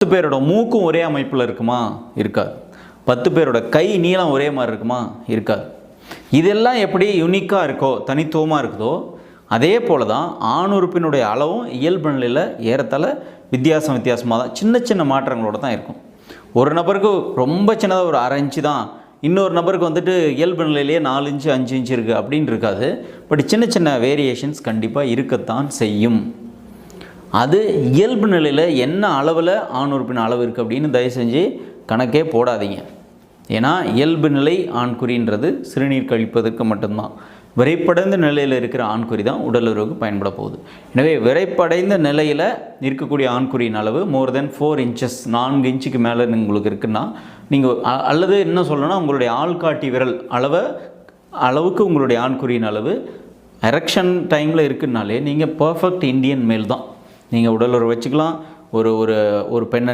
10 பேரோட மூக்கும் ஒரே அமைப்பில் இருக்குமா? இருக்காது. 10 பேரோட கை நீளம் ஒரே மாதிரி இருக்குமா? இருக்காது. இதெல்லாம் எப்படி யூனிக்காக இருக்கோ, தனித்துவமாக இருக்குதோ, அதே போல் தான் ஆண் உறுப்பினுடைய அளவும் இயல்பு நிலையில் ஏறத்தாழ வித்தியாசமாக தான் சின்ன சின்ன மாற்றங்களோடு தான் இருக்கும். ஒரு நபருக்கு ரொம்ப சின்னதாக ஒரு 1/2 இன்ச்சு தான், இன்னொரு நபருக்கு வந்துட்டு இயல்பு நிலையிலேயே 4 இன்ச்சு 5 இன்ச்சு இருக்குது அப்படின்னு இருக்காது. பட் சின்ன சின்ன வேரியேஷன்ஸ் கண்டிப்பாக இருக்கத்தான் செய்யும். அது இயல்பு நிலையில் என்ன அளவில் ஆண் உறுப்பின் அளவு இருக்குது அப்படின்னு தயவு செஞ்சு கணக்கே போடாதீங்க. ஏன்னா இயல்பு நிலை ஆண்குறின்றது சிறுநீர் கழிப்பதற்கு மட்டும்தான். விரைப்படைந்த நிலையில் இருக்கிற ஆண்குறி தான் உடலுறவுக்கு பயன்பட போகுது. எனவே விரைப்படைந்த நிலையில் இருக்கக்கூடிய ஆண்குறியின் அளவு மோர் தென் 4 இன்ச்சஸ், 4 இன்ச்சுக்கு மேலே உங்களுக்கு இருக்குன்னா நீங்கள் அல்லது என்ன சொல்லணும்னா உங்களுடைய ஆள்காட்டி விரல் அளவுக்கு உங்களுடைய ஆண்குறியின் அளவு எரெக்ஷன் டைமில் இருக்குன்னாலே நீங்கள் பர்ஃபெக்ட் இந்தியன் மேல் தான். நீங்கள் உடலுறவு வச்சுக்கலாம். ஒரு பெண்ணை